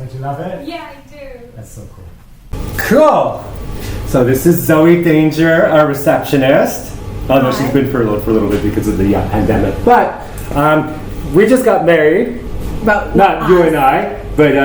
Don't you love it? Yeah, I do. That's so cool. Cool! So this is Zoe Danger, our receptionist. Oh no, she's been furloughed for a little bit because of the pandemic. But we just got married. But not you and I, but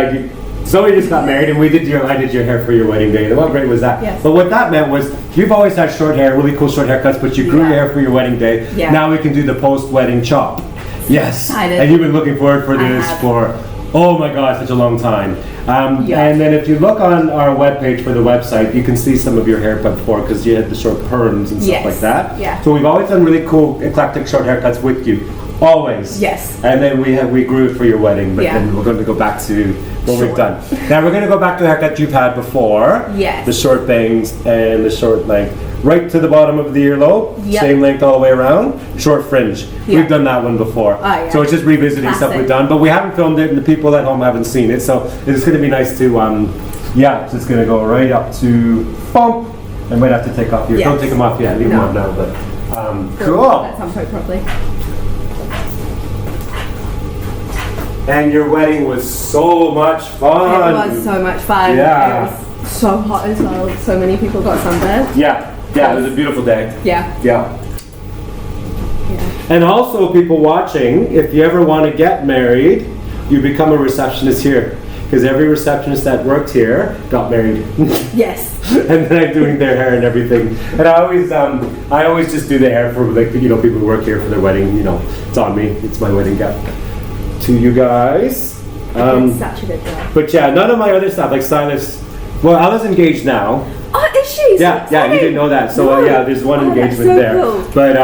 Zoe just got married, and I did your hair for your wedding day. What great was that? Yes. But what that meant was you've always had short hair, really cool short haircuts, but you grew your hair for your wedding day. Yeah. Now we can do the post-wedding chop. Yes. Excited. And you've been looking forward for this for, oh my God, such a long time. And then if you look on our webpage for the website, you can see some of your haircut before because you had the short perms and stuff like that. Yeah. So we've always done really cool, eclectic short haircuts with you. Always. Yes. And then we grew it for your wedding, but then we're going to go back to what we've done. Now we're going to go back to the haircut you've had before. Yes. The short bangs and the short length. Right to the bottom of the earlobe, same length all the way around, short fringe. We've done that one before. So it's just revisiting stuff we've done, but we haven't filmed it and the people at home haven't seen it, so it's going to be nice to, it's just going to go right up to, bump, I might have to take off your, don't take them off yet, leave them on now, but, cool. Let's unput properly. And your wedding was so much fun. It was so much fun. Yeah. It was so hot as well. So many people got sunburned. Yeah, it was a beautiful day. Yeah. And also, people watching, if you ever want to get married, you become a receptionist here. Because every receptionist that worked here got married. Yes. And then I'm doing their hair and everything. And I always just do the hair for people who work here for their wedding. It's on me. It's my wedding gift to you guys. It's such a good job. But yeah, none of my other stuff, like Silas. Well, Ella's engaged now. Oh, is she? Yeah, you didn't know that. So there's one engagement there. Cool. But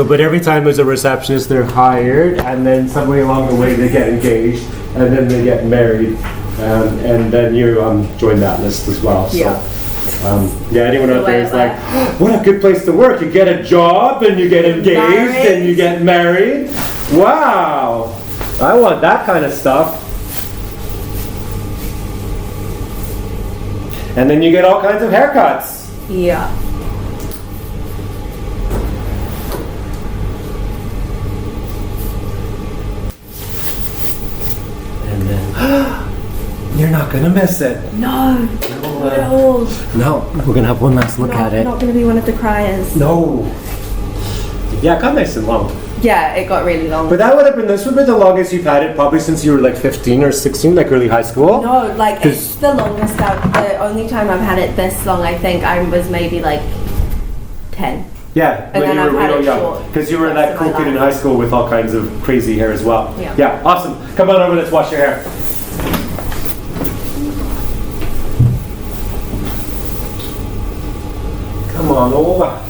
but every time there's a receptionist, they're hired, and then somewhere along the way they get engaged, and then they get married, and then you join that list as well. So, anyone out there is like, what a good place to work. You get a job, and you get engaged, and you get married. Wow, I want that kind of stuff. And then you get all kinds of haircuts. Yeah. And then you're not gonna miss it. No, not at all. No, we're gonna have one last look at it. Not gonna be one of the criers. No. Yeah, come nice and long. Yeah, it got really long. But this would be the longest you've had it probably since you were like 15 or 16, like early high school. No, like it's the longest the only time I've had it this long, I think I was maybe like 10. Yeah, and then you I've were had real it young. short. Because you were that cool kid in high school with all kinds of crazy hair as well. Yeah, awesome. Come on over, let's wash your hair. Come on over.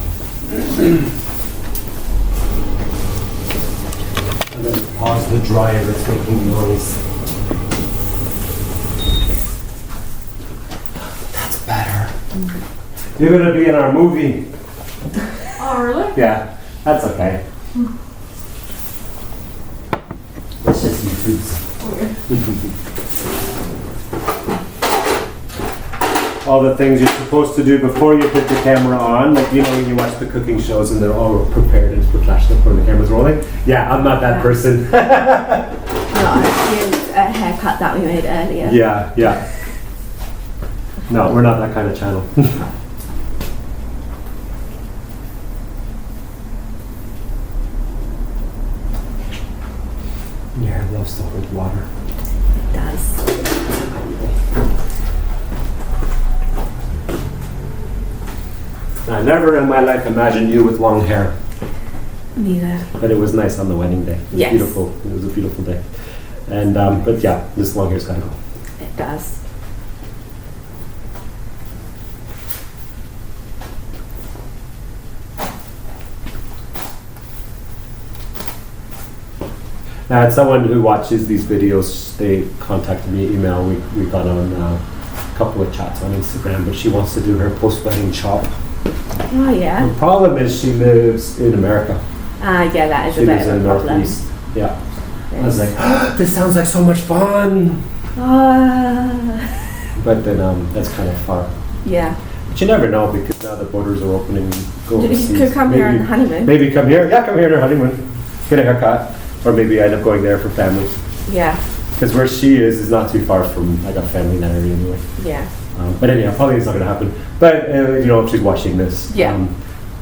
And then pause the dryer that's making noise. That's better. You're gonna be in our movie. Oh, really? Yeah, that's okay. It's just YouTube's. All the things you're supposed to do before you put the camera on, like when you watch the cooking shows and they're all prepared and professional before the camera's rolling. Yeah, I'm not that person. No, I used a haircut that we made earlier. Yeah. No, we're not that kind of channel. Your hair loves to hold water. It does. I never in my life imagined you with long hair. Neither. But it was nice on the wedding day. It was beautiful. It was a beautiful day. And but yeah, this long hair's gotta go. It does. Now, as someone who watches these videos, they contacted me, email. We got on a couple of chats on Instagram, but she wants to do her post-wedding chop. Oh yeah. The problem is she lives in America. Yeah, that is She a bit lives of in a problem. Northeast. Yeah. I was like, this sounds like so much fun. But then that's kind of far. Yeah. But you never know because now the borders are opening. Go You overseas. could come here on the honeymoon. Maybe come here. Yeah, come here on our honeymoon. Get a haircut. Or maybe I end up going there for family. Yeah. Because where she is not too far from, I got family in that area anyway. Yeah. But anyhow, probably it's not going to happen. But, you know, if she's watching this, Yeah.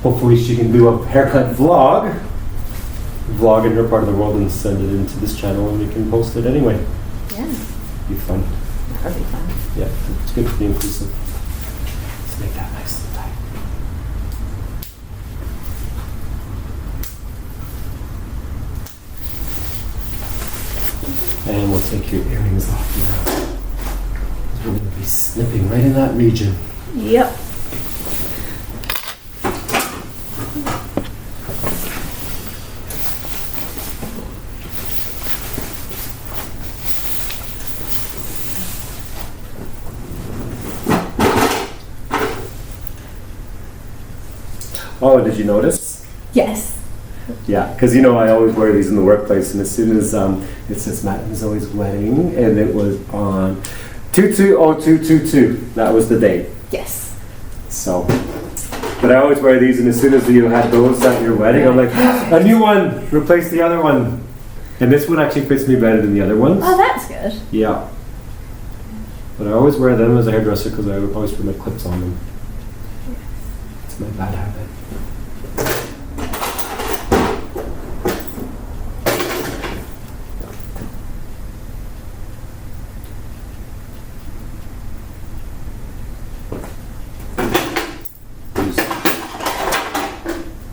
hopefully she can do a haircut vlog in her part of the world and send it into this channel and we can post it anyway. Yeah. Be fun. That'd be fun. Yeah, it's good to be inclusive. Let's make that nice and tight. And we'll take your earrings off now. We're going to be snipping right in that region. Yep. Oh, did you notice? Yes. Yeah, because you know I always wear these in the workplace, and as soon as it says Matt Zoe's wedding, and it was on 220222. That was the date. Yes. So, but I always wear these, and as soon as you had those at your wedding, I'm like, a new one, replace the other one. And this one actually fits me better than the other ones. Oh, that's good. Yeah. But I always wear them as a hairdresser because I always put my clips on them. It's my bad habit.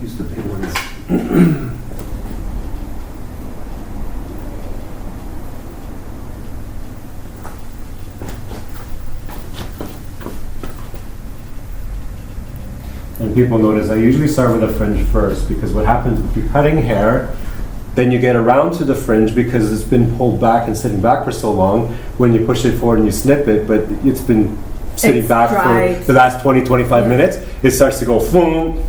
Use the big ones. And people notice I usually start with a fringe first because what happens if you're cutting hair, then you get around to the fringe because it's been pulled back and sitting back for so long. When you push it forward and you snip it, but it's been sitting It's back dried. for the last 20-25 minutes, it starts to go boom.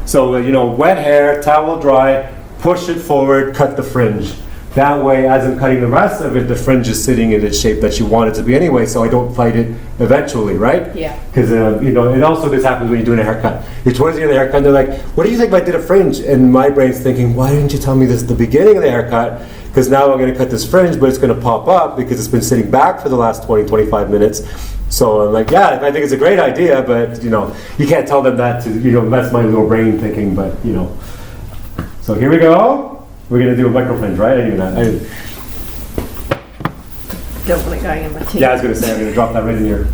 So, you know, wet hair, towel dry, push it forward, cut the fringe. That way, as I'm cutting the rest of it, the fringe is sitting in its shape that you want it to be anyway, so I don't fight it eventually, right? Yeah. Because, you know, and also this happens when you're doing a haircut. You're towards the end of the haircut, and they're like, what do you think if I did a fringe? And my brain's thinking, why didn't you tell me this at the beginning of the haircut? Because now I'm going to cut this fringe, but it's going to pop up because it's been sitting back for the last 20-25 minutes. So I'm like, yeah, I think it's a great idea, but, you know, you can't tell them that, you know, that's my little brain thinking, but, you know. So here we go. We're going to do a micro fringe, right? Don't want it going in my teeth. Yeah, I was going to say, I'm going to drop that right in here.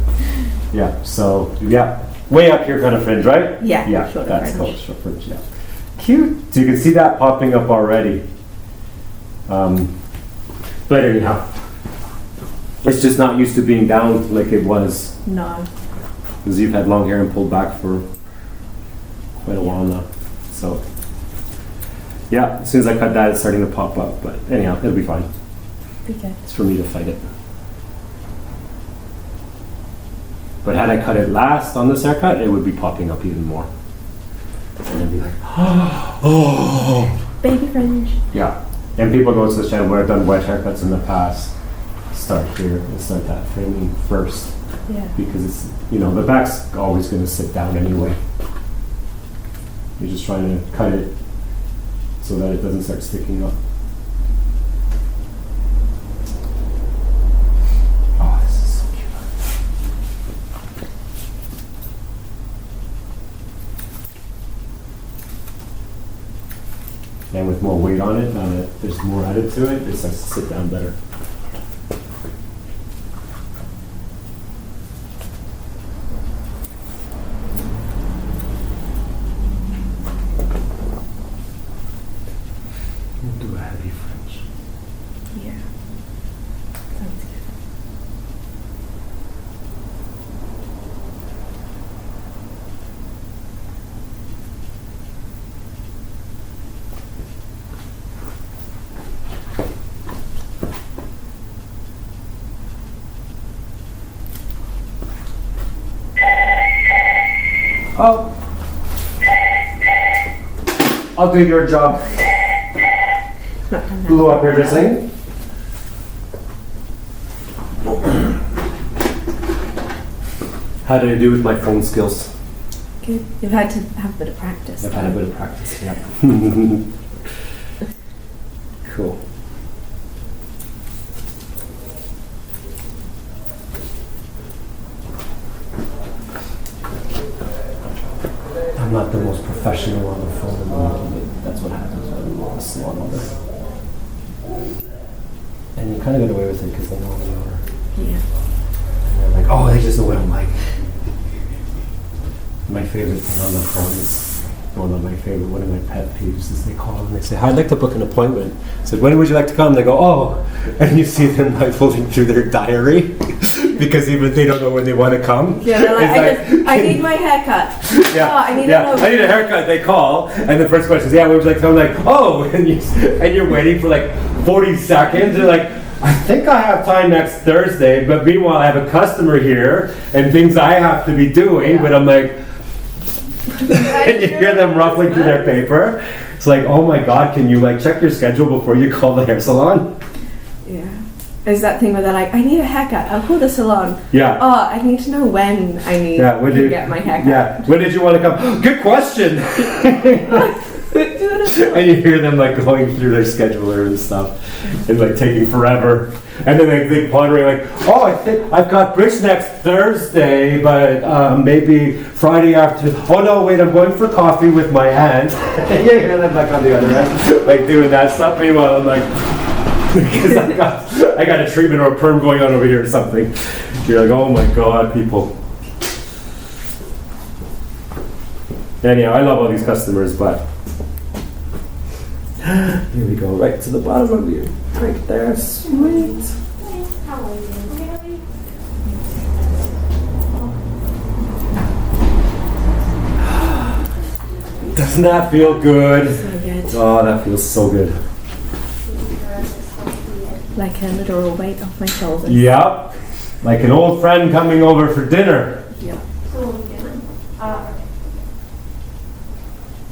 Yeah, so, yeah. Way up here kind of fringe, right? Yeah, Yeah, short that's fringe. called short fringe, yeah. Cute. So you can see that popping up already. But anyhow, it's just not used to being down like it was. No. Because you've had long hair and pulled back for quite a while now. So, yeah, as soon as I cut that, it's starting to pop up. But anyhow, it'll be fine. Be good. It's for me to fight it. But had I cut it last on this haircut, it would be popping up even more. And I'd be like, oh. Baby fringe. Yeah. And people go to this channel where I've done wet haircuts in the past. Start here and start that framing first. Yeah. Because it's, you know, the back's always going to sit down anyway. You're just trying to cut it so that it doesn't start sticking up. Oh, this is so cute. And with more weight on it, now that there's more added to it, it starts to sit down better. We'll do a heavy fringe. Yeah. Sounds good. Oh. I'll do your job. Not done that. Blew up hairdressing. How did I do with my phone skills? Good. You've had to have a bit of practice. I've had a bit of practice, yeah. Cool. salon owner. And you kind of get away with it because they know the owner. Yeah. And they're like, oh, they just know what I'm like. My favorite thing on the phone is, well, not my favorite, one of my pet peeves is they call and they say, I'd like to book an appointment. I said, when would you like to come? They go, oh, and you see them like flipping through their diary because even they don't know when they want to come. Yeah, they're like, It's I need my haircut. Yeah, Oh, I need I need a haircut. They call, and the first question is, yeah, when would you like to come? I'm like, oh, and you're waiting for like 40 seconds. They're like, I think I have time next Thursday, but meanwhile I have a customer here and things I have to be doing, but I'm like, and you hear them ruffling through their paper. It's like, oh my God, can you like check your schedule before you call the hair salon? Yeah. There's that thing where they're like, I need a haircut. I'll call the salon. Yeah. Oh, I need to know when I need to get my haircut. Yeah. When did you want to come? Good question. And you hear them like going through their scheduler and stuff, and like taking forever. And then they pondering like, oh, I think I've got bridge next Thursday, but maybe Friday after. Oh no, wait, I'm going for coffee with my aunt. And you hear them like on the other end, like doing that stuff. Meanwhile, I'm like, because I got a treatment or a perm going on over here or something. You're like, oh my God, people. Anyhow, I love all these customers, but here we go, right to the bottom of you. Right there, sweet. How are you? Doesn't that feel good? So good. Oh, that feels so good. Like a literal weight off my shoulders. Yep. Like an old friend coming over for dinner. Yeah.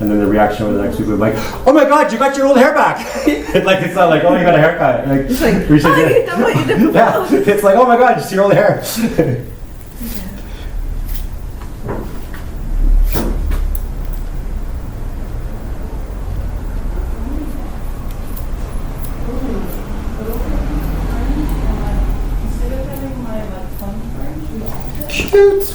And then the reaction over the next week was like, oh my God, you got your old hair back. Like, it's not like, oh, you got a haircut. Like, It's like, we should oh, get- you've done what you did before. Yeah, it's like, oh my God, you see your old hair. Cute.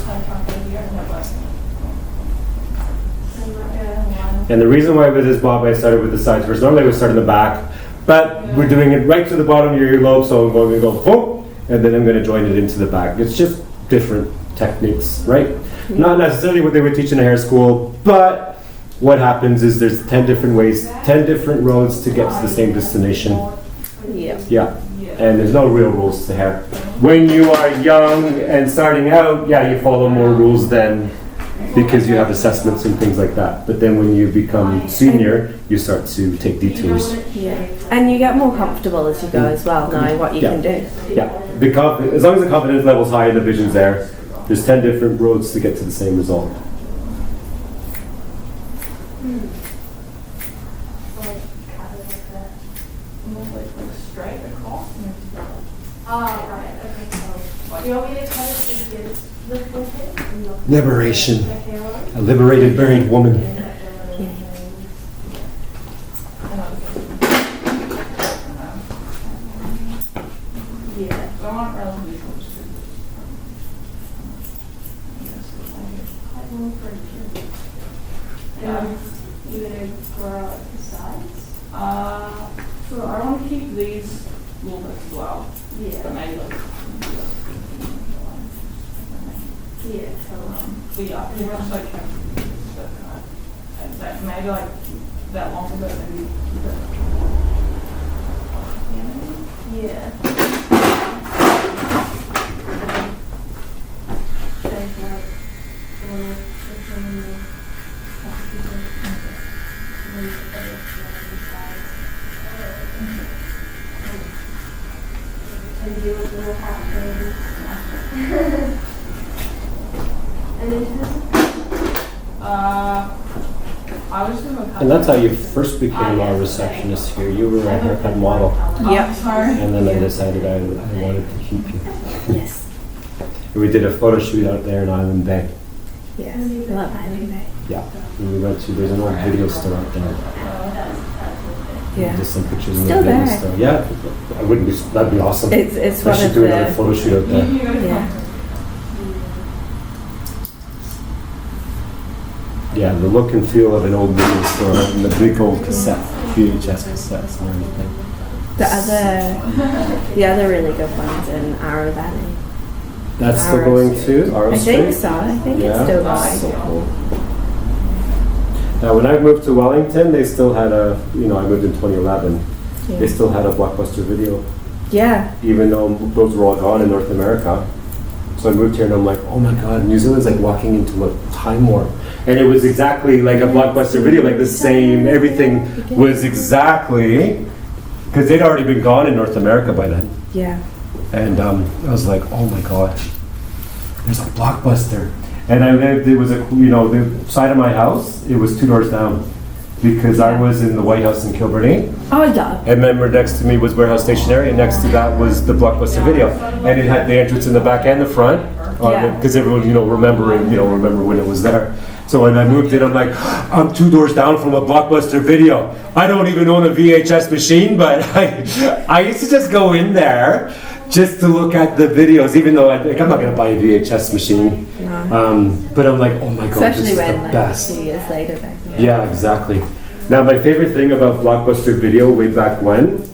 And the reason why with this bob I started with the sides first, normally I would start in the back, but we're doing it right to the bottom of your earlobe, so I'm going to go boom, and then I'm going to join it into the back. It's just different techniques, right? Not necessarily what they would teach in a hair school, but what happens is there's 10 different ways, 10 different roads to get to the same destination. Yeah. Yeah, and there's no real rules to hair. When you are young and starting out, yeah, you follow more rules than because you have assessments and things like that. But then when you become senior, you start to take detours. Yeah. And you get more comfortable as you go as well, knowing what you Yeah. can do. Yeah, as long as the confidence level's high and the vision's there, there's 10 different roads to get to the same result. Right, okay, so, do you want me to cut it against the forehead? Liberation. A liberated married woman. You gonna grow out the sides? So I want to keep these a little bit as well. Yeah. But maybe like. Yeah, But yeah, pretty much like that maybe like that longer bit maybe. yeah. And do a little half things. And then I was gonna cut. And that's how you first became our receptionist here. You were a haircut model. Yep. Sorry. And then I decided I wanted to keep you. Yes. We did a photo shoot out there in Island Bay. Yes. I love Island Bay. Yeah. And we went to, there's an old video store out there. Yeah. Just some pictures in the Still video there. store. Yeah. I wouldn't be, that'd be awesome. It's I one should of do another the photo shoot out there. yeah. Yeah, the look and feel of an old video store and the big old cassette. VHS cassettes and everything. The other really good ones in Arrow Valley. That's still Arrow going Street. to Arrow I Street? think so. I think it's Yeah. still That's going. so cool. Now, when I moved to Wellington, they still had I moved in 2011. Yeah. They still had a Blockbuster video, Yeah. even though those were all gone in North America. So I moved here and I'm like, oh my God, New Zealand's like walking into a time warp. And it was exactly like a Blockbuster video, like the same, everything was exactly, because they'd already been gone in North America by then. Yeah. And I was like, oh my God, there's a Blockbuster. And I lived, it was the side of my house, it was 2 doors down. Because I was in the White House in Kilburney. Oh, yeah. And remember, next to me was Warehouse Stationery, and next to that was the Blockbuster Video. And it had the entrance in the back and the front, Yeah. because everyone, remember when it was there. So when I moved in, I'm like, I'm 2 doors down from a Blockbuster Video. I don't even own a VHS machine, but I used to just go in there just to look at the videos, even though I'm not going to buy a VHS machine. No. But I'm like, oh my God, Especially this is when the like best. 2 years later back then. Yeah, exactly. Now, my favorite thing about Blockbuster Video way back when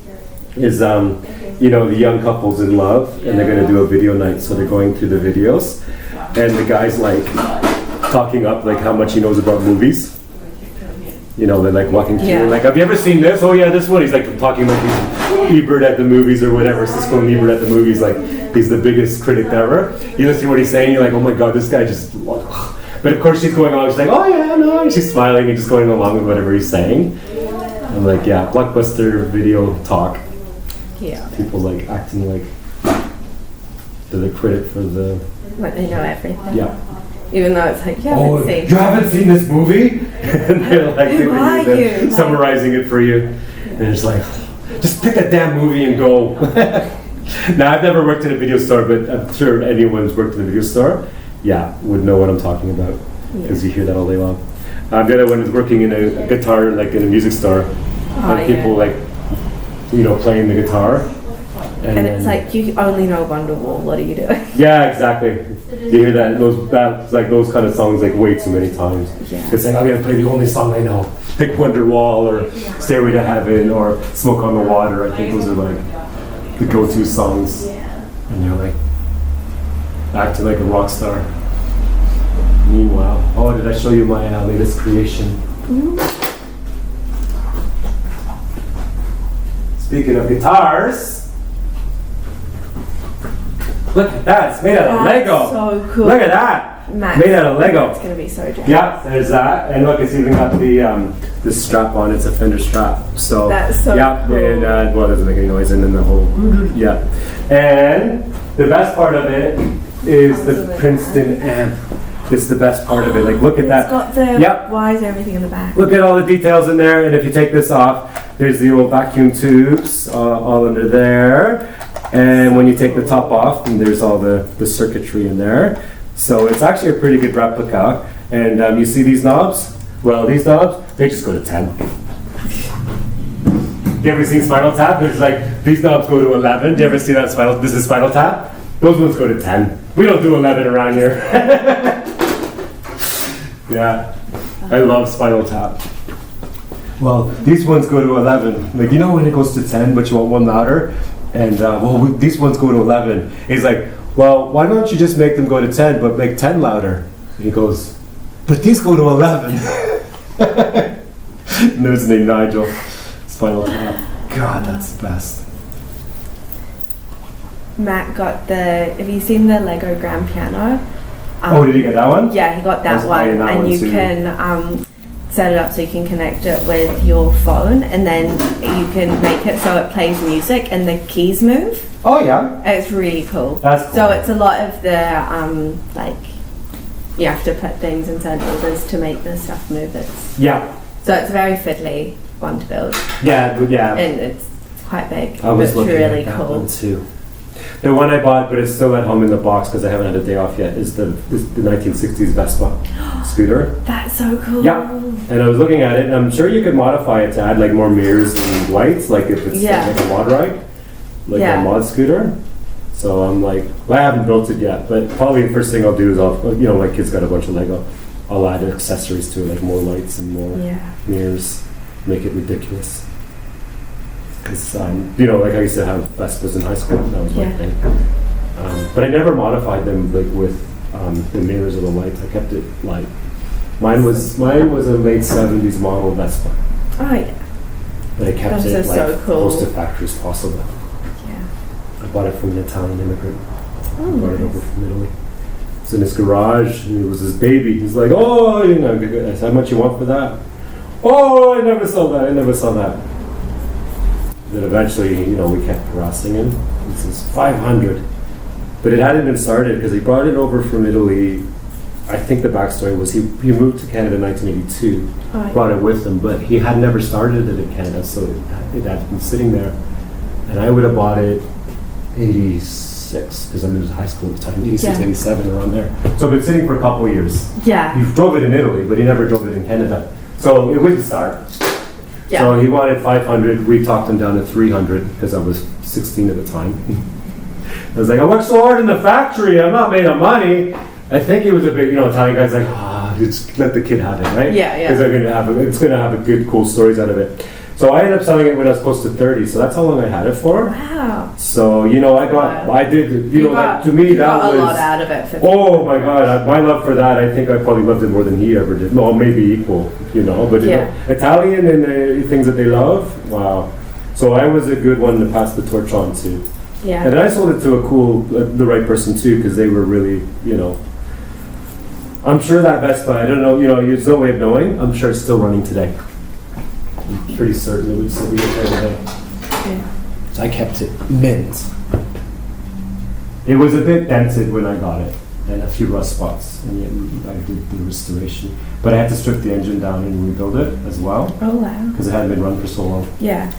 is, the young couple's in love and they're going to do a video night. So they're going through the videos and the guy's like talking up like how much he knows about movies. They're like walking through, Yeah. like, have you ever seen this? Oh yeah, this one. He's like talking like he's Ebert at the movies or whatever. Cisco and Ebert at the movies, like he's the biggest critic ever. You listen to what he's saying, you're like, oh my God, this guy just... But of course she's going along, she's like, oh yeah, no, and she's smiling and just going along with whatever he's saying. I'm like, yeah, Blockbuster Video talk. Yeah. People like acting like they're the critic for the... Like they know everything. Yeah. Even though it's like, yeah, Oh, let's see. you haven't seen this movie? And they're like, Who are you? summarizing it for you. And it's like, just pick a damn movie and go. Now, I've never worked in a video store, but I'm sure anyone who's worked in a video store, would know what I'm talking about. Because you hear that all day long. The other one is working in a guitar, like in a music store. And people playing the guitar. And it's like, you only know Wonderwall, what are you doing? Yeah, exactly. You hear that those kind of songs like way too many times. Yeah. It's like, I'm gonna play the only song I know, like Wonderwall or Stairway to Heaven or Smoke on the Water. I think those are like the go-to songs. And you're like acting like a rock star. Meanwhile, oh, did I show you my latest creation? Speaking of guitars. Look at that, it's made out of Lego. So cool. Look at that, Max, made out of Lego. It's gonna be so jacked. Yeah, there's that, and look, it's even got the strap on. It's a fender strap. So That's so cool. And it doesn't make any noise, and then the whole and the best part of it is the Princeton amp. It's the best part of it. Like, look at that. It's got the wires, everything in the back. Look at all the details in there, and if you take this off, there's the old vacuum tubes all under there. And when you take the top off, then there's all the circuitry in there. So it's actually a pretty good replica. And you see these knobs? Well, these knobs, they just go to 10. You ever seen Spinal Tap? There's like, these knobs go to 11. Do you ever see that this is Spinal Tap? Those ones go to 10. We don't do 11 around here. Yeah, I love Spinal Tap. Well, these ones go to 11. Like, when it goes to 10, but you want one louder? And, these ones go to 11. He's like, well, why don't you just make them go to 10, but make 10 louder? And he goes, but these go to 11. And there's his name, Nigel. Spinal Tap. God, that's the best. Matt got have you seen the Lego grand piano? Did he get that one? Yeah, he got I that was one, buying that and one you too. can set it up so you can connect it with your phone, and then you can make it so it plays music and the keys move. Oh, yeah. It's really cool. That's cool. So it's a lot of the you have to put things in certain orders to make the stuff move. So it's a very fiddly one to build. Yeah. And it's quite big. I was it's looking really at that cool. one too. The one I bought, but it's still at home in the box because I haven't had a day off yet, is the 1960s Vespa scooter. That's so cool. Yeah. And I was looking at it, and I'm sure you could modify it to add like more mirrors and lights, like if it's like a mod ride, like a mod scooter. So I'm like, well, I haven't built it yet, but probably the first thing I'll do is my kid's got a bunch of Lego. I'll add accessories to it, like more lights and more mirrors. make it ridiculous. Because, you know, like I used to have Vespas in high school, that was my Yeah. thing. But I never modified them like with the mirrors or the lights. I kept it light. Mine was a late 70s model Vespa. Oh yeah. But I kept Those it are like so cool. close to factory as possible. Yeah. I bought it from an Italian immigrant. Oh, I brought it over nice. from Italy. It's in his garage, and it was his baby. He's like, oh, you know, I said, how much you want for that? Oh, I never saw that. Then eventually, you know, we kept harassing him. He says 500, but it hadn't been started because he brought it over from Italy. I think the backstory was he moved to Canada in 1982, Oh, yeah. brought it with him, but he had never started it in Canada, so it had been sitting there. And I would have bought it 86 because I'm in high school at the time, 86, Yeah. 87, around there. So it's been sitting for a couple of years. Yeah. He drove it in Italy, but he never drove it in Canada. So it wouldn't start. Yeah. So he wanted 500. We talked him down to 300 because I was 16 at the time. I was like, I worked so hard in the factory. I'm not made of money. I think he was a bit, you know, Italian guy's like, just let the kid have it, right? Yeah, yeah. Because it's going to have a good, cool stories out of it. So I ended up selling it when I was close to 30. So that's how long I had it for. Wow. So, you know, Wow. I did, you know, got, to me, you that got was. a lot out of it. For Oh my God! My love for that, I think I probably loved it more than he ever did. No, maybe equal, you know. But you Yeah. know, Italian and the things that they love, wow. So I was a good one to pass the torch on to, Yeah. and I sold it to a cool, the right person too, because they were really, you know. I'm sure that Vespa, I don't know, you know, there's no way of knowing. I'm sure it's still running today. I'm pretty certain it would still be okay today. Yeah. So I kept it mint. It was a bit dented when I got it, and a few rust spots, and yet I did the restoration. But I had to strip the engine down and rebuild it as well, Oh wow. because it hadn't been run for so long. Yeah.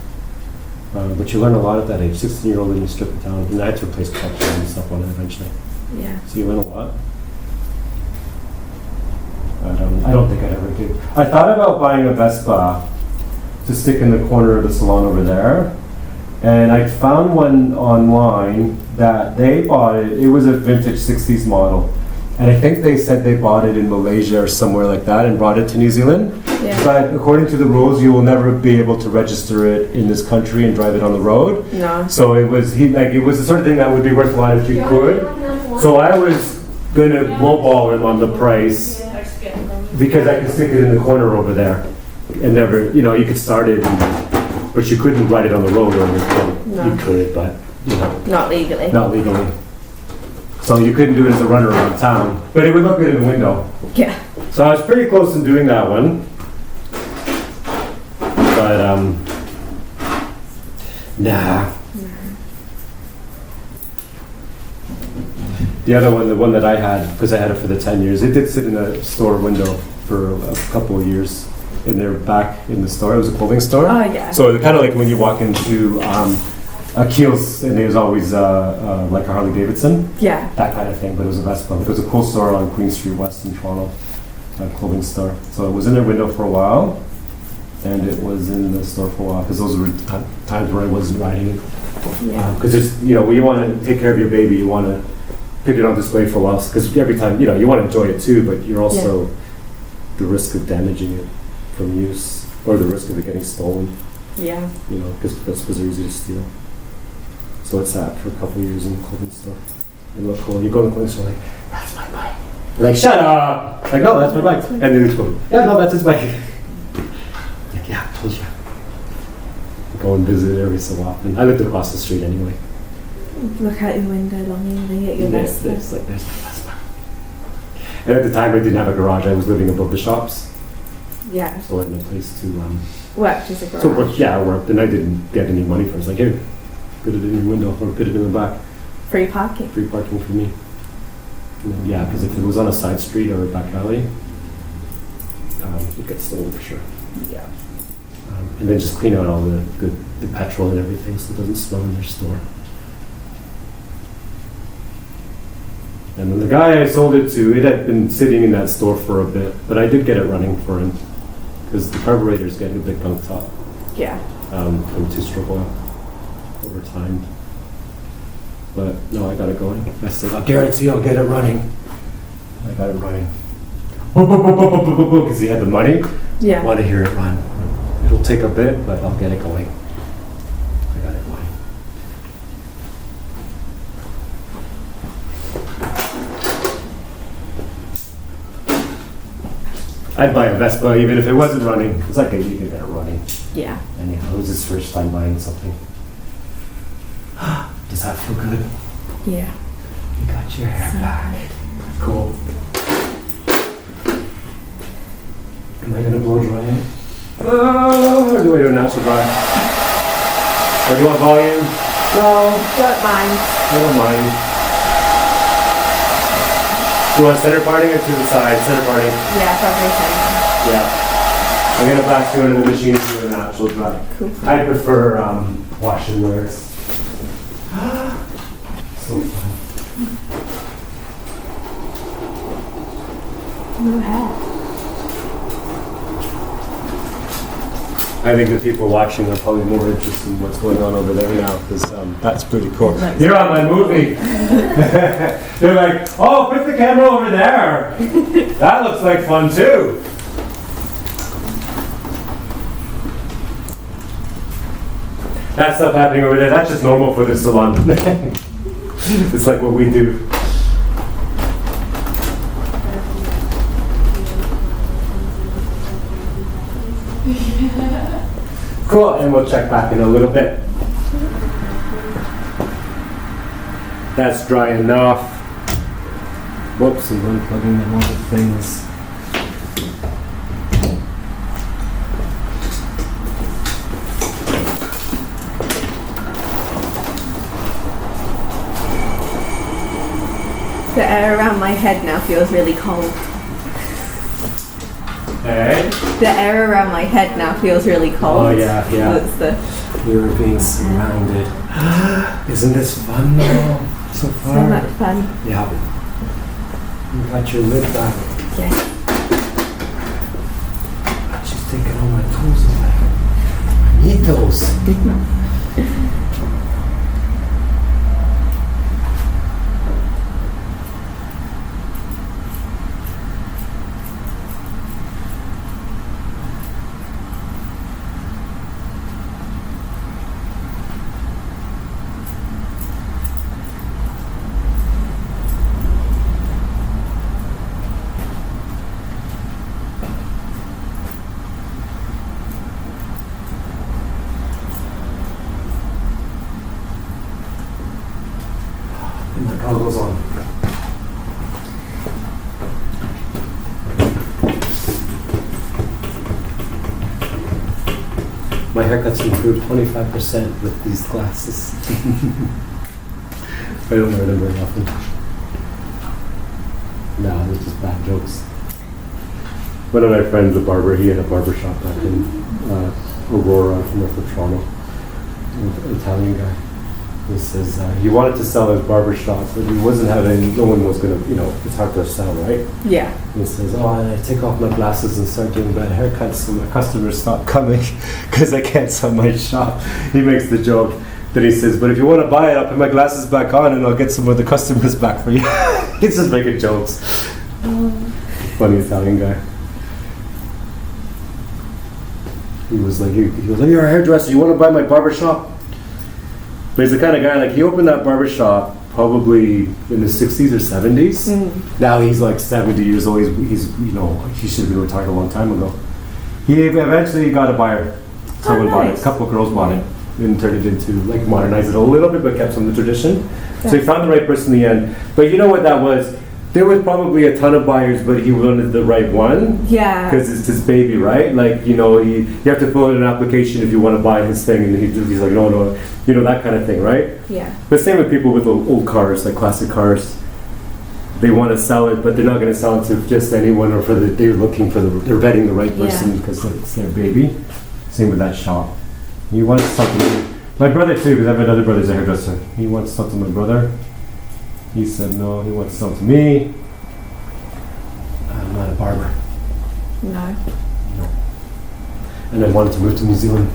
But you learn a lot at that age, 16-year-old, and you strip it down. And I had to replace clutches and stuff on it eventually. Yeah. So you learn a lot. I don't think I'd ever do. I thought about buying a Vespa to stick in the corner of the salon over there. And I found one online that they bought it. It was a vintage 60s model. And I think they said they bought it in Malaysia or somewhere like that and brought it to New Zealand. Yeah. But according to the rules, you will never be able to register it in this country and drive it on the road. No. So it was it was the sort of thing that would be worthwhile if you could. So I was gonna lowball him on the price because I could stick it in the corner over there and never, you know, you could start it, but you couldn't ride it on the road or anything. No. You could, but you know, Not legally. not legally. So you couldn't do it as a runner around town, but it would look good in the window. Yeah. So I was pretty close to doing that one, but nah. The other one, the one that I had, because I had it for the 10 years, it did sit in a store window for a couple of years in their back in the store. It was a clothing store. Oh yeah. So kind of like when you walk into a Kiehl's and there's always like a Harley Davidson, Yeah. that kind of thing, but it was a Vespa. It was a cool store on Queen Street West in Toronto, a clothing store. So it was in their window for a while, and it was in the store for a while, because those were times where I wasn't riding. Yeah. Because it's, you know, when you want to take care of your baby, you want to put it on display for a while, because every time, you know, you want to enjoy it too, but you're also the risk of damaging it from use, or the risk of it getting stolen, Yeah. you know, because Vespas are easy to steal. So it's sat for a couple of years in the clothing store. And look cool. You go to the clothing store like, that's my bike. You're like, shut up! Like, no, that's my bike. And then it's go, yeah, no, that's his bike. Like, yeah, I told you. Go and visit it every so often. I lived across the street anyway. Look out your window longingly at your Vespa. There's my Vespa. And at the time I didn't have a garage. I was living above the shops. Yeah. So I had no place to Worked as a garage. so work, yeah, I worked, and I didn't get any money for it. It's like, here, put it in your window or put it in the back. Free parking. Free parking for me. And then, yeah, because if it was on a side street or a back alley, it gets stolen for sure. Yeah. And then just clean out all the petrol and everything so it doesn't smell in your store. And then the guy I sold it to, it had been sitting in that store for a bit, but I did get it running for him because the carburetor's getting a bit gunked up Yeah. from two-stroke oil over time. But no, I got it going. I said, I guarantee I'll get it running. I got it running. Because he had the money. I Yeah. want to hear it run. It'll take a bit, but I'll get it going. I got it going. I'd buy a Vespa even if it wasn't running. It's like you can get it running. Yeah. Anyhow, it was his first time buying something. Does that feel good? Yeah. You got your hair back. Cool. Am I gonna blow dry it? Oh, or do I do a natural dry? Or do you want volume? No, don't mind. I don't mind. Do you want center parting or to the side? Center parting. Yeah, probably so. Yeah. I'm gonna pass you into the machine to do a natural dry. Cool. I prefer wash and wears. So fun. No hair. I think the people watching are probably more interested in what's going on over there now, because that's pretty cool. You're on my movie. They're like, oh, put the camera over there. That looks like fun too. That stuff happening over there, that's just normal for the salon. It's like what we do. Cool, and we'll check back in a little bit. That's dry enough. Whoops, I'm unplugging them all the things. The air around my head now feels really cold. Hey? The air around my head now feels really cold. Oh yeah, yeah. That's the We were being surrounded. Isn't this fun though? So so far. much fun. Yeah. You got your lid back. Yeah. She's taking all my tools away. I need those. And the goggles on. My haircut's improved 25% with these glasses. I don't wear them very often. No, they're just bad jokes. One of my friends, a barber, he had a barber shop back in Aurora, north of Toronto. An Italian guy. He says he wanted to sell his barber shop, but he wasn't having, no one was going to, it's hard to sell, right? Yeah. He says, oh, I take off my glasses and start doing bad haircuts so my customers stop coming because I can't sell my shop. He makes the joke. Then he says, but if you want to buy it, I'll put my glasses back on and I'll get some of the customers back for you. He's just making jokes. Funny Italian guy. He was like, you're a hairdresser, you want to buy my barber shop? But he's the kind of guy, like, he opened that barber shop probably in the 60s or 70s. Mm. Now he's like 70 years old. He's he should have been retired a long time ago. He eventually got a buyer. Someone bought it. A couple of girls bought it and turned it into, like, modernized it a little bit, but kept some of the tradition. Yeah. So he found the right person in the end. But you know what that was? There was probably a ton of buyers, but he wanted the right one. Yeah. Because it's his baby, right? Like, you have to fill in an application if you want to buy his thing, and he's like, no, that kind of thing, right? Yeah. But same with people with old cars, like classic cars. They want to sell it, but they're not going to sell it to just anyone, or they're looking for they're vetting the right person because it's their baby. Same with that shop. You want something. My brother too, because I have another brother's a hairdresser. He wants to sell to my brother. He said no, he wants to sell to me. I'm not a barber. No. And I wanted to move to New Zealand.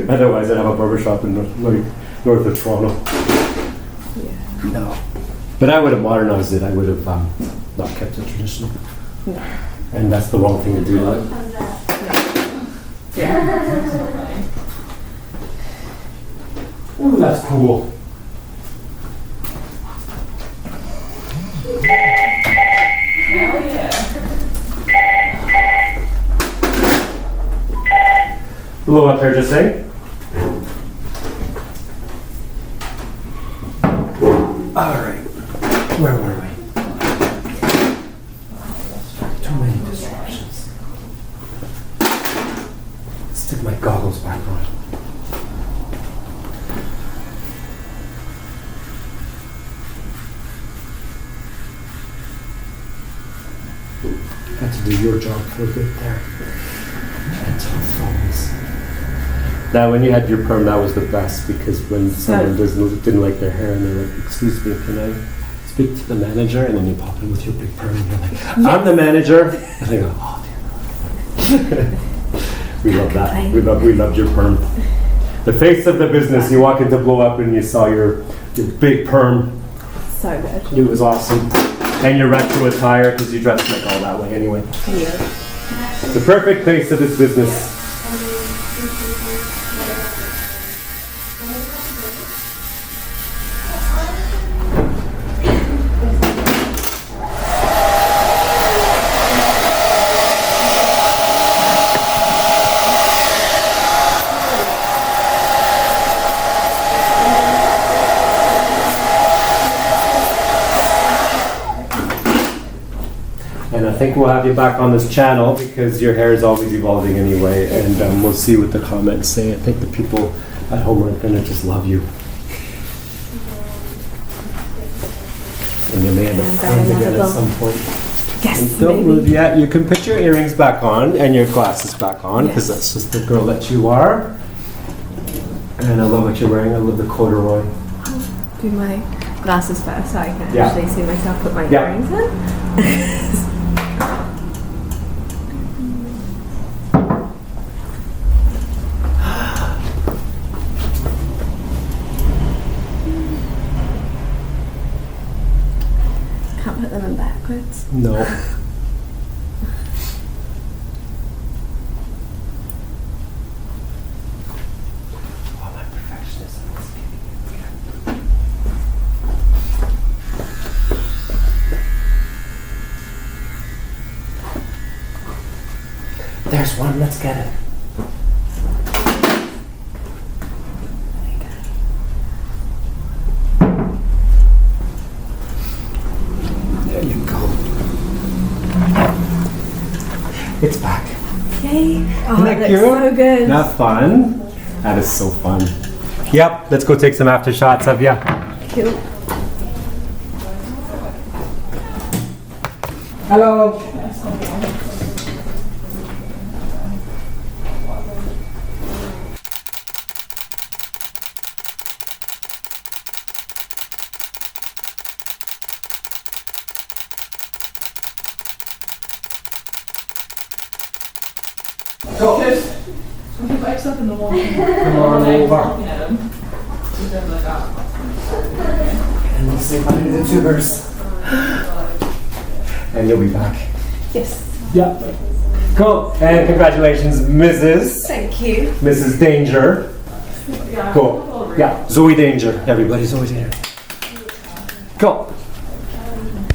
Otherwise, I'd have a barber shop in north of Toronto. Yeah. No. But I would have modernized it. I would have not kept it traditional. No. And that's the wrong thing to do. Right? No. Yeah. Ooh, that's cool. Hell yeah. Blow up hairdressing. Alright, where were we? Too many distractions. Stick my goggles back on. Had to do your job for a bit there. Now, when you had your perm, that was the best because when someone didn't like their hair and they're like, "Excuse me, can I speak to the manager?" And then you pop in with your big perm and you're like, "I'm the manager." And they go, "Oh dear." We love that. We loved your perm. The face of the business. You walk into Blow Up and you saw your big perm. So good. It was awesome. And your retro attire because you dress like all that way anyway. Yeah. The perfect face of this business. And I think we'll have you back on this channel because your hair is always evolving anyway, and we'll see what the comments say. I think the people at home are going to just love you. And you may end up friends again at some point. Yes, And don't move yet. You can put your earrings back on and your glasses back on because that's just the girl that you are. And I love what you're wearing. I love the corduroy. Do my glasses first so I can Yeah. actually see myself put my Yeah. earrings in. Can't put them in backwards. No. Oh, my perfectionism is kicking in. There's one, let's get it. There you go. It's back. Yay! Oh, Isn't that that looks cute? so good. Not fun? That is so fun. Yep, let's go take some after shots of ya. Cute. Hello. Go. He wakes up in the morning. Come on over. Looking at him. He's never like, "Ah." And we'll say bye to the tubers. And you'll be back. Yes. Yeah. Cool. And congratulations, Mrs. Thank you. Mrs. Danger. Yeah, Cool. Yeah, Zoe Danger. Everybody, Zoe Danger. Cool.